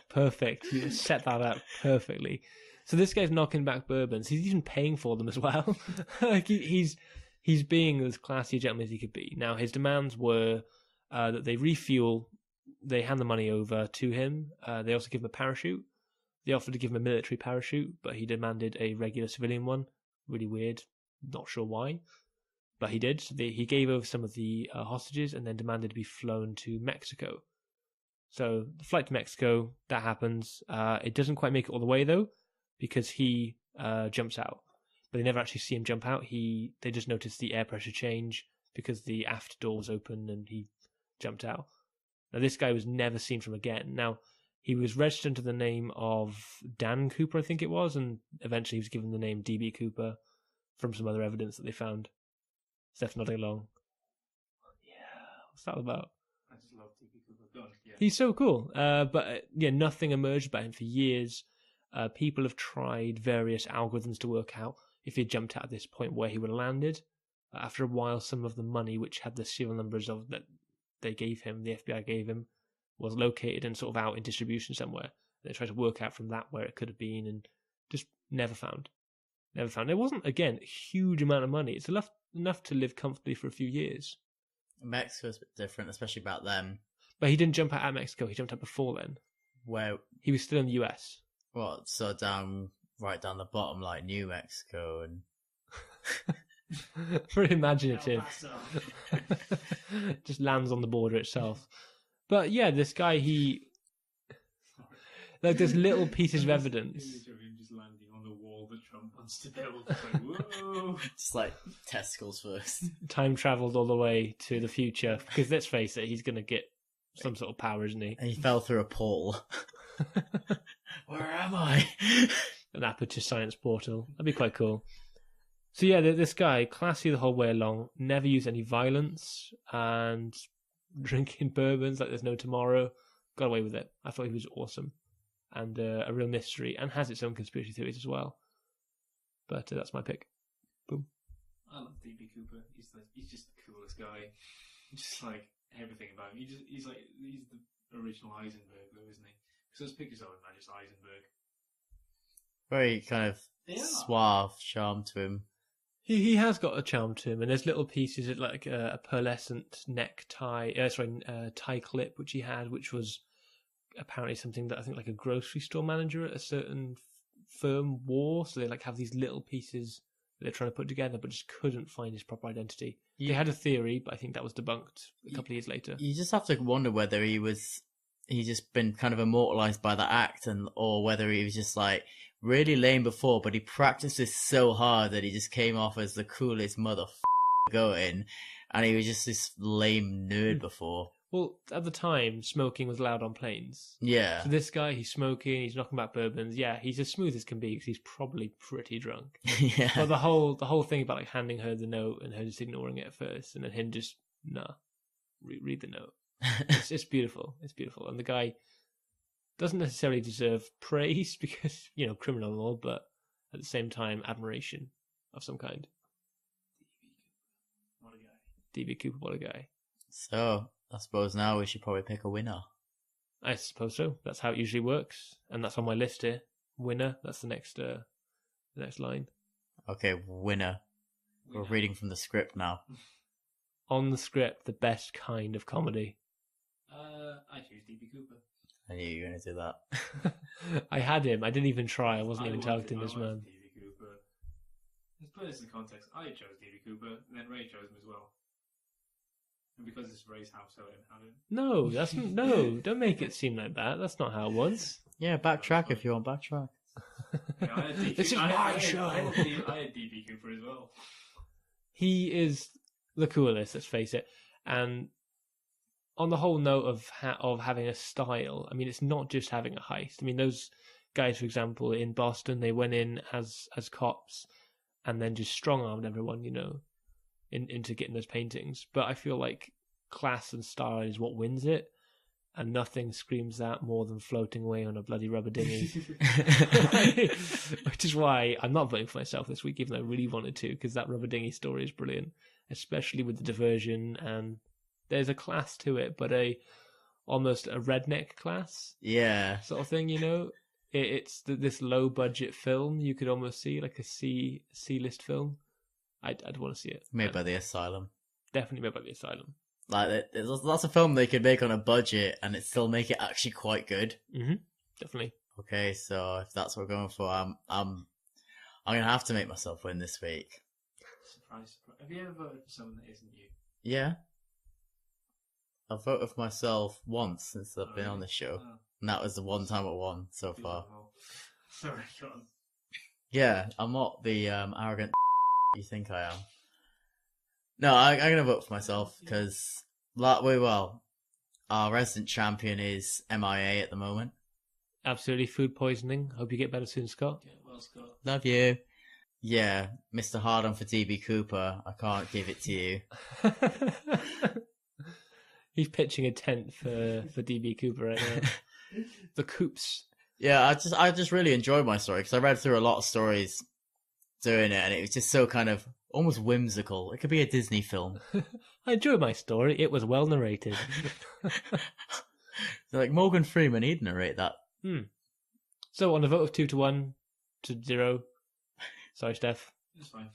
Perfect. You set that up perfectly. So this guy's knocking back bourbons. He's even paying for them as well. Like he's being as classy a gentleman as he could be. Now his demands were that they refuel, they hand the money over to him. They also give him a parachute. They offered to give him a military parachute, but he demanded a regular civilian one. Really weird. Not sure why, but he did. So he gave over some of the hostages and then demanded to be flown to Mexico. So the flight to Mexico, that happens. It doesn't quite make it all the way though, because he jumps out. But they never actually see him jump out. They just notice the air pressure change because the aft door was open and he jumped out. Now this guy was never seen from again. Now he was registered under the name of Dan Cooper, I think it was, and eventually he was given the name DB Cooper from some other evidence that they found. Steff nodding along. Yeah, what's that about? I just love DB Cooper. Go on, yeah. He's so cool. But nothing emerged about him for years. People have tried various algorithms to work out if he jumped out at this point where he would have landed. After a while, some of the money which had the serial numbers of that they gave him, the FBI gave him, was located and sort of out in distribution somewhere. They tried to work out from that where it could have been and just never found. Never found. It wasn't, again, a huge amount of money. It's enough to live comfortably for a few years. Mexico's a bit different, especially about them. But he didn't jump out at Mexico. He jumped out before then. Where? He was still in the US. What? So right down the bottom, like New Mexico and... Very imaginative. Just lands on the border itself. But yeah, this guy, like there's little pieces of evidence. Image of him just landing on the wall that Trump wants to build. Like, whoa. Just like testicles first. Time travelled all the way to the future. Because let's face it, he's going to get some sort of power, isn't he? And he fell through a portal. Where am I? An aperture science portal. That'd be quite cool. So yeah, this guy, classy the whole way along, never used any violence, and drinking bourbons like there's no tomorrow, got away with it. I thought he was awesome, and a real mystery, and has its own conspiracy theories as well. But that's my pick. Boom. I love DB Cooper. He's just the coolest guy. Just like everything about him. He's the original Heisenberg, though, isn't he? So his pictures are not just Heisenberg. Very kind of suave charm to him. He has got a charm to him, and there's little pieces of like a pearlescent necktie, tie clip which he had, which was apparently something that I think like a grocery store manager at a certain firm wore. So they like have these little pieces that they're trying to put together, but just couldn't find his proper identity. They had a theory, but I think that was debunked a couple of years later. You just have to wonder whether he's just been kind of immortalized by the act, or whether he was just like really lame before, but he practiced this so hard that he just came off as the coolest going, and he was just this lame nerd before. Well, at the time, smoking was allowed on planes. Yeah. So this guy, he's smoking, he's knocking back bourbons. Yeah, he's as smooth as can be because he's probably pretty drunk. Yeah. But the whole thing about like handing her the note and her just ignoring it at first, and then him just nah. read the note. It's beautiful. It's beautiful, and the guy doesn't necessarily deserve praise because criminal law, but at the same time admiration of some kind. What a guy. DB Cooper, what a guy. So I suppose now we should probably pick a winner. I suppose so. That's how it usually works, and that's on my list here. Winner. That's the next line. Okay, winner. We're reading from the script now. On the script, the best kind of comedy. I choose DB Cooper. I knew you were going to do that. I had him. I didn't even try. I wasn't even targeting this man. DB Cooper. Let's put this in context. I chose DB Cooper, and then Ray chose him as well. And because it's Ray's house, I didn't have him. No, no. Don't make it seem like that. That's not how it was. Yeah, backtrack if you want, backtrack. Yeah, This is my show. I had DB Cooper as well. He is the coolest, let's face it. And on the whole note of having a style, I mean, it's not just having a heist. I mean, those guys, for example, in Boston, they went in as cops and then just strong-armed everyone, into getting those paintings. But I feel like class and style is what wins it. And nothing screams that more than floating away on a bloody rubber dinghy. Which is why I'm not voting for myself this week, even though I really wanted to, because that rubber dinghy story is brilliant, especially with the diversion. And there's a class to it, but almost a redneck class. Yeah. Sort of thing, It's this low-budget film. You could almost see, like a C-list film. I'd want to see it. Made by the Asylum. Definitely made by the Asylum. Like, there's lots of film they could make on a budget and it still make it actually quite good. Mm-hmm. Definitely. Okay, so if that's what we're going for, I'm gonna have to make myself win this week. Surprise. Have you ever voted for someone that isn't you? Yeah. I've voted for myself once since I've been on the show. Oh. And that was the one time I won so far. Sorry, go on. Yeah, I'm not the arrogant you think I am. No, I'm going to vote for myself because, our resident champion is MIA at the moment. Absolutely food poisoning. Hope you get better soon, Scott. Get well, Scott. Love you. Yeah, Mr. Hard-On for DB Cooper. I can't give it to you. He's pitching a tent for DB Cooper right now. The Coops. Yeah, I just really enjoyed my story because I read through a lot of stories doing it, and it was just so kind of almost whimsical. It could be a Disney film. I enjoyed my story. It was well narrated. Like Morgan Freeman, he'd narrate that. So on a vote of 2-1 to 0, sorry, Steff. It's fine.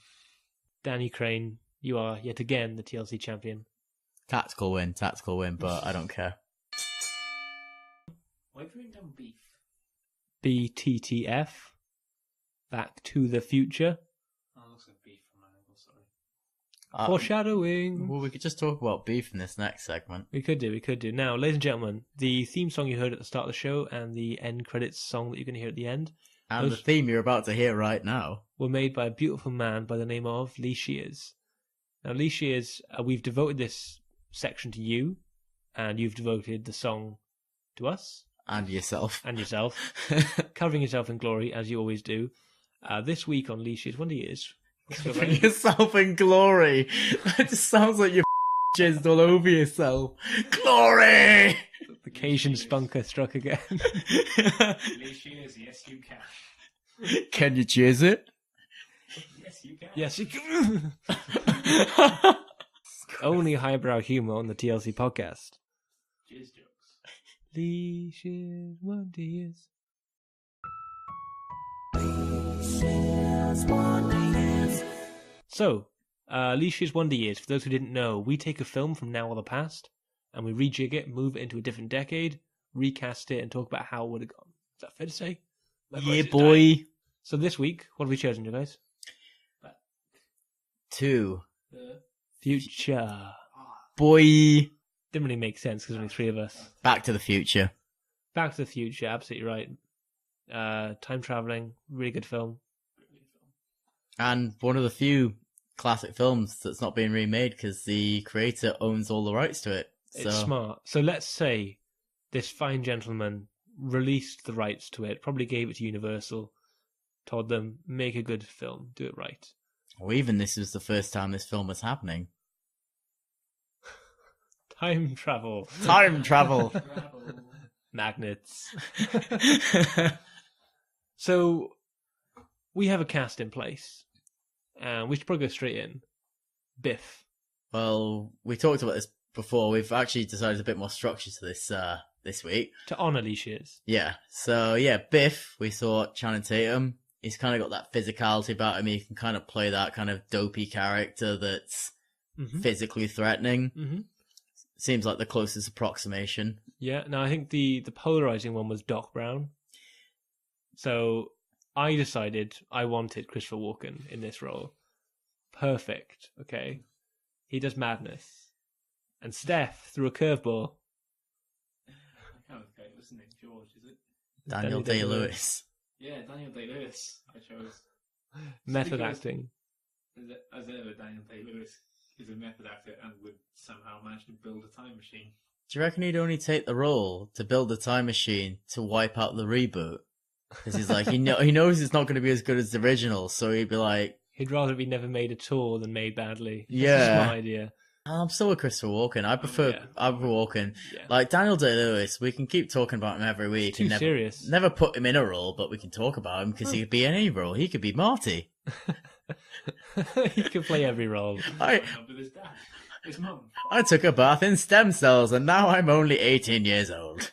Danny Craine, you are yet again the TLC champion. Tactical win, but I don't care. Why have you written down beef? BTTF. Back to the Future. Oh, it looks like beef from my angle, sorry. Foreshadowing. Well, we could just talk about beef in this next segment. We could do. Now, ladies and gentlemen, the theme song you heard at the start of the show and the end credits song that you're going to hear at the end. And the theme you're about to hear right now. Were made by a beautiful man by the name of Lee Shears. Now, Lee Shears, we've devoted this section to you, and you've devoted the song to us. And yourself. Covering yourself in glory, as you always do. This week on Lee Shears Wonder Years. Covering yourself in glory. That just sounds like you're jizzed all over yourself. Glory! The Cajun spunker struck again. Lee Shears, yes you can. Can you jizz it? Yes you can. Yes, you can. Only highbrow humor on the TLC podcast. Jizz jokes. Lee Shears Wonder Years. So, Lee Shears Wonder Years, for those who didn't know, we take a film from now or the past, and we rejig it, move it into a different decade, recast it, and talk about how it would have gone. Is that fair to say? Yeah, boy. So this week, what have we chosen, you guys? Two. The Future. Boy. Didn't really make sense because there's only three of us. Back to the Future. Back to the Future, absolutely right. Time traveling, really good film. And one of the few classic films that's not being remade because the creator owns all the rights to it. So. It's smart. So let's say this fine gentleman released the rights to it, probably gave it to Universal, told them, make a good film, do it right. Or even this was the first time this film was happening. Time travel. Time travel. Magnets. So, we have a cast in place. We should probably go straight in. Biff. Well, we talked about this before. We've actually decided a bit more structure to this week. To honour Alicia's. Yeah. So, yeah, Biff, we thought Channing Tatum. He's kind of got that physicality about him. He can kind of play that kind of dopey character that's physically threatening. Mm-hmm. Seems like the closest approximation. Yeah, no, I think the polarising one was Doc Brown. So I decided I wanted Christopher Walken in this role. Perfect, okay. He does madness. And Steff threw a curveball. I can't think it was named George, is it? Daniel Day-Lewis. Yeah, Daniel Day-Lewis, I chose. Method Because acting. As ever, Daniel Day-Lewis is a method actor and would somehow manage to build a time machine. Do you reckon he'd only take the role to build a time machine to wipe out the reboot? Because he's like, he knows it's not going to be as good as the original, so he'd be like... He'd rather be never made at all than made badly. That's Yeah. a smart idea. I'm still with Christopher Walken. I prefer Walken. Yeah. Like, Daniel Day-Lewis, we can keep talking about him every week. Too serious. Never put him in a role, but we can talk about him because he could be in any role. He could be Marty. He could play every role. With his dad, his mum. I took a bath in stem cells and now I'm only 18 years old.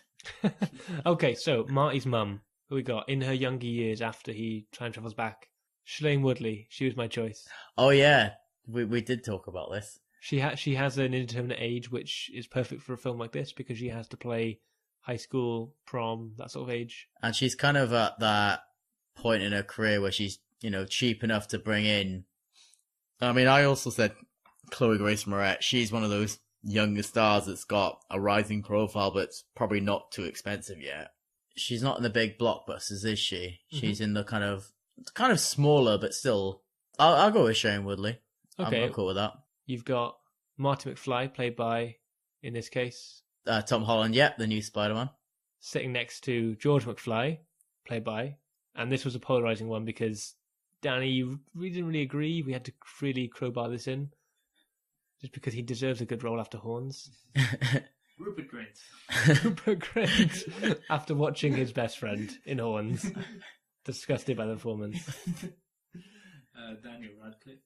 Okay, so Marty's mum, who we got in her younger years after he time travels back. Shailene Woodley, she was my choice. Oh yeah, we did talk about this. She has an indeterminate age, which is perfect for a film like this because she has to play high school, prom, that sort of age. And she's kind of at that point in her career where she's, cheap enough to bring in. I mean, I also said Chloe Grace Moretz. She's one of those younger stars that's got a rising profile, but it's probably not too expensive yet. She's not in the big blockbusters, is she? Mm-hmm. She's in the kind of smaller, but still. I'll go with Shailene Woodley. Okay, I'm cool with that. You've got Marty McFly, played by, in this case, Tom Holland. Yep, the new Spider-Man. Sitting next to George McFly, played by, and this was a polarizing one because Danny, we didn't really agree. We had to really crowbar this in, just because he deserves a good role after Horns. Rupert Grint. Rupert Grint, after watching his best friend in Horns, disgusted by the performance. Daniel Radcliffe.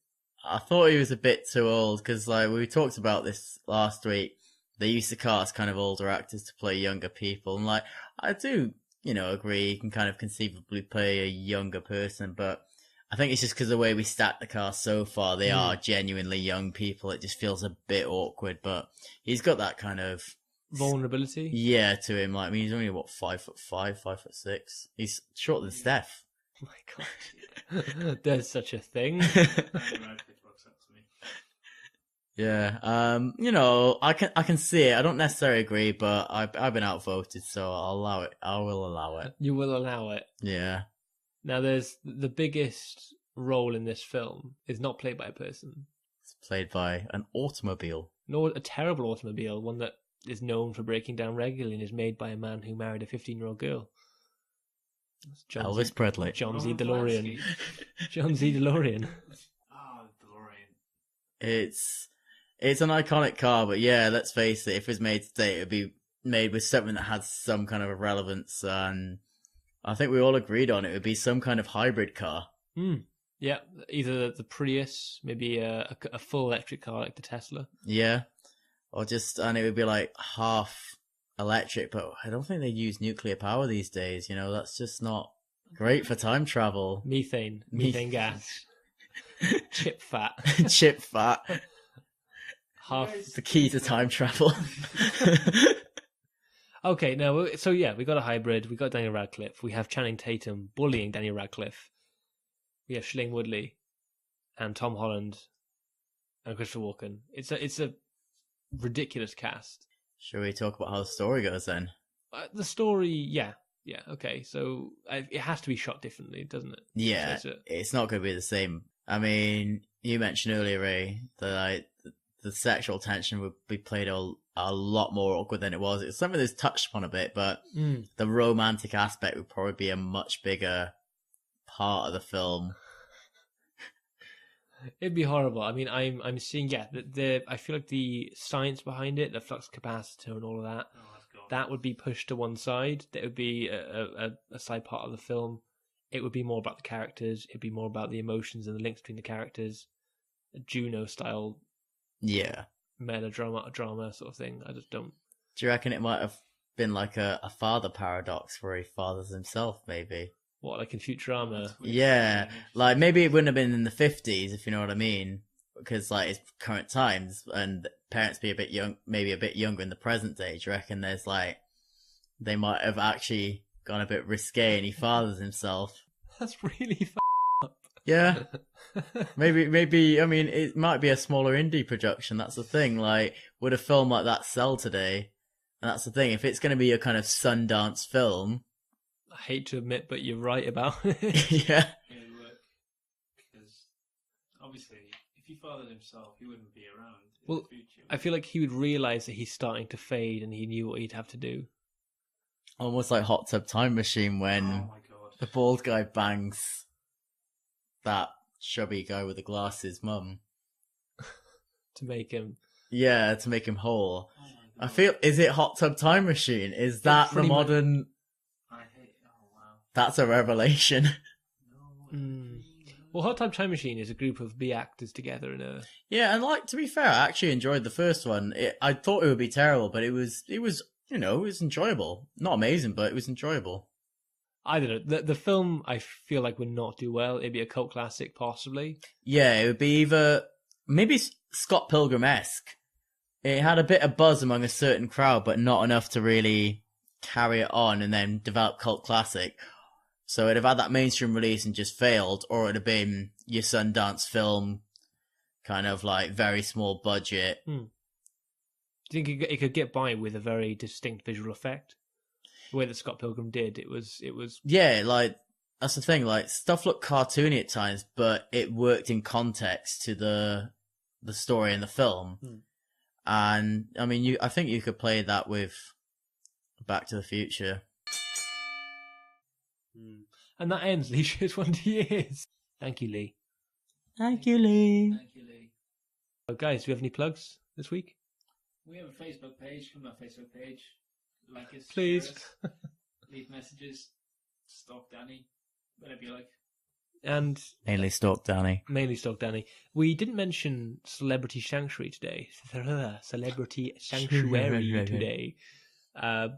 I thought he was a bit too old because, like, we talked about this last week. They used to cast kind of older actors to play younger people, and like, I do, agree. You can kind of conceivably play a younger person, but I think it's just because the way we stacked the cast so far, they are genuinely young people. It just feels a bit awkward, but he's got that kind of vulnerability. Yeah, to him. Like, I mean, he's only 5'5", 5'6". He's shorter than Steff. Oh my god, there's such a thing. Yeah, I can see it. I don't necessarily agree, but I've been outvoted, so I'll allow it. I will allow it. You will allow it. Yeah. Now, there's the biggest role in this film is not played by a person. It's played by an automobile. Nor a terrible automobile, one that is known for breaking down regularly and is made by a man who married a 15-year-old girl. Elvis Presley. John Z. DeLorean. John Z. DeLorean. Oh, DeLorean. It's an iconic car, but yeah, let's face it, if it was made today, it would be made with something that had some kind of relevance, and I think we all agreed on it would be some kind of hybrid car. Yeah, either the Prius, maybe a full electric car like the Tesla. Yeah, and it would be like half electric, but I don't think they use nuclear power these days. That's just not great for time travel. Methane gas, chip fat, chip fat. Half the key to time travel. Okay, now, so yeah, we got a hybrid. We got Daniel Radcliffe. We have Channing Tatum bullying Daniel Radcliffe. We have Shailene Woodley and Tom Holland and Christopher Walken. It's a ridiculous cast. Shall we talk about how the story goes then? The story, yeah, okay. So it has to be shot differently, doesn't it? Yeah, it's not going to be the same. I mean, you mentioned earlier, Ray, that the sexual tension would be played a lot more awkward than it was. It's something that's touched upon a bit, but the romantic aspect would probably be a much bigger part of the film. It'd be horrible. I mean, I'm seeing I feel like the science behind it, the flux capacitor and all of that, Oh, that's gone. that would be pushed to one side. That would be a side part of the film. It would be more about the characters. It'd be more about the emotions and the links between the characters. A Juno style Yeah. drama sort of thing. I just don't. Do you reckon it might have been like a father paradox where he fathers himself, maybe? What, like in Futurama? Yeah, like maybe it wouldn't have been in the 50s, if you know what I mean, because like it's current times and parents be a bit young, maybe a bit younger in the present day. Do you reckon there's like they might have actually gone a bit risque and he fathers himself? That's really up. Yeah, maybe. I mean, it might be a smaller indie production. That's the thing. Like, would a film like that sell today? And that's the thing. If it's going to be a kind of Sundance film. I hate to admit, but you're right about it. Yeah. It would work because obviously, if he fathered himself, he wouldn't be around in the future. I feel like he would realise that he's starting to fade, and he knew what he'd have to do. Almost like Hot Tub Time Machine when Oh my god, the bald guy bangs that chubby guy with the glasses mum. To make him. Yeah, to make him whole. oh my I god. feel, is it Hot Tub Time Machine? Is that the pretty much- modern? I hate. Oh wow. That's a revelation. No. Mm. Well, Hot Tub Time Machine is a group of B actors together in a. Yeah, and like to be fair, I actually enjoyed the first one. I thought it would be terrible, but it was it was enjoyable. Not amazing, but it was enjoyable. I don't know. The film, I feel like, would not do well. It'd be a cult classic, possibly. Yeah, it would be either maybe Scott Pilgrim-esque. It had a bit of buzz among a certain crowd, but not enough to really carry it on and then develop cult classic. So it'd have had that mainstream release and just failed, or it'd have been your Sundance film, kind of like very small budget. Do you think it could get by with a very distinct visual effect? The way that Scott Pilgrim did, it was. Yeah, like that's the thing. Like stuff looked cartoony at times, but it worked in context to the story in the film. And I mean, I think you could play that with Back to the Future. And that ends Leisure 20 years. Thank you, Lee. Thank you, Lee. Thank you, Lee. Oh, guys, do we have any plugs this week? We have a Facebook page. Come to our Facebook page. Like us, Please. share us, leave messages, stalk Danny, whatever you like. And Mainly stalk Danny. mainly Stock Danny. We didn't mention Celebrity Sanctuary today. Celebrity Sanctuary today. But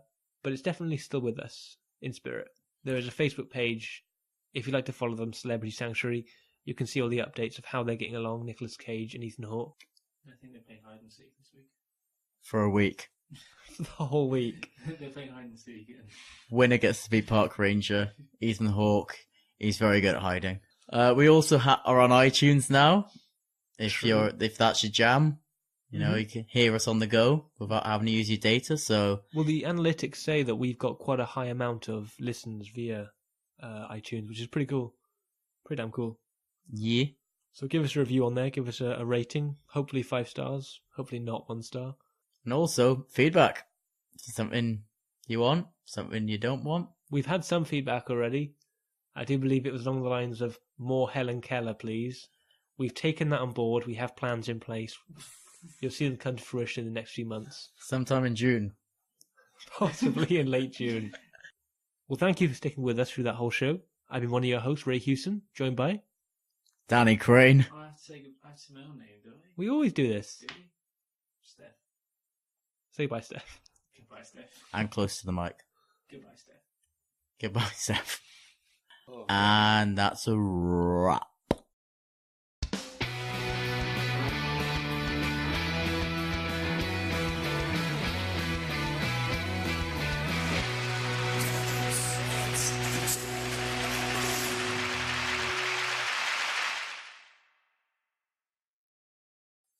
it's definitely still with us in spirit. There is a Facebook page. If you'd like to follow them, Celebrity Sanctuary, you can see all the updates of how they're getting along, Nicolas Cage and Ethan Hawke. I think they're playing hide and seek this week. For a week. For the whole week. They're playing hide and seek. Winner gets to be Park Ranger. Ethan Hawke, he's very good at hiding. We also are on iTunes now. If that's your jam, you know, you can hear us on the go without having to use your data. So, Well, the analytics say that we've got quite a high amount of listens via iTunes, which is pretty cool. Pretty damn cool. yeah. So give us a review on there. Give us a rating. Hopefully 5 stars. Hopefully not 1 star. And also, feedback. Something you want, something you don't want. We've had some feedback already. I do believe it was along the lines of more Helen Keller, please. We've taken that on board. We have plans in place. You'll see them come to fruition in the next few months. Sometime in June. Possibly in late June. Well, thank you for sticking with us through that whole show. I've been one of your hosts, Ray Hewson, joined by... Danny Craine. I have to say my own name, do I? We always do this. Do we? Steff. Say bye, Steph. Goodbye, Steff. And close to the mic. Goodbye, Steff. Goodbye, Steph. Oh, And that's a wrap.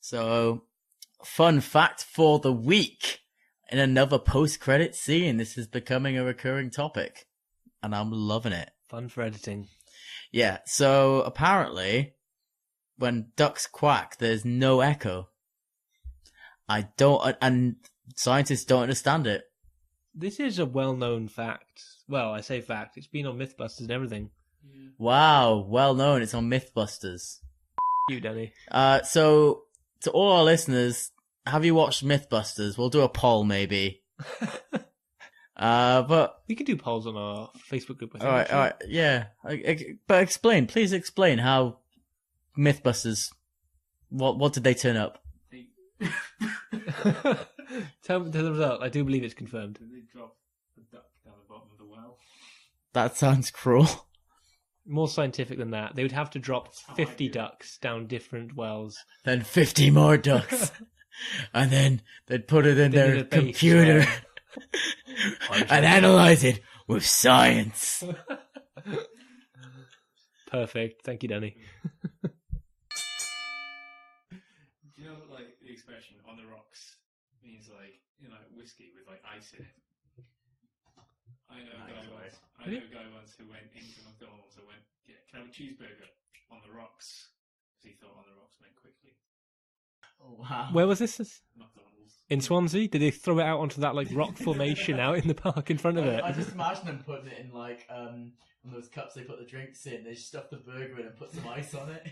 So, fun fact for the week. In another post-credit scene, this is becoming a recurring topic. And I'm loving it. Fun for editing. Yeah, so apparently, when ducks quack, there's no echo. And scientists don't understand it. This is a well-known fact. Well, I say fact. It's been on Mythbusters and everything. yeah. Wow, well known, it's on Mythbusters. You, Danny. So to all our listeners, have you watched Mythbusters? We'll do a poll maybe. But we can do polls on our Facebook group. I think, all right, yeah. But please explain how Mythbusters. What did they turn up? Tell me the result. I do believe it's confirmed. Did they drop a duck down the bottom of the well? That sounds cruel. More scientific than that. They would have to drop 50 ducks down different wells. Then 50 more ducks. And then they'd put it in their a base, computer right? and analyze it with science. Perfect. Thank you, Danny. Do you know, like, the expression "on the rocks" means like, whiskey with like ice in it? I know a guy once who went into McDonald's and went, "Yeah, can I have a cheeseburger on the rocks?" Because he thought "on the rocks" meant quickly. Oh, wow. Where was this? McDonald's. In Swansea? Did they throw it out onto that like rock formation out in the park in front of it? I just imagine them putting it in like one of those cups they put the drinks in. They stuff the burger in and put some ice on it.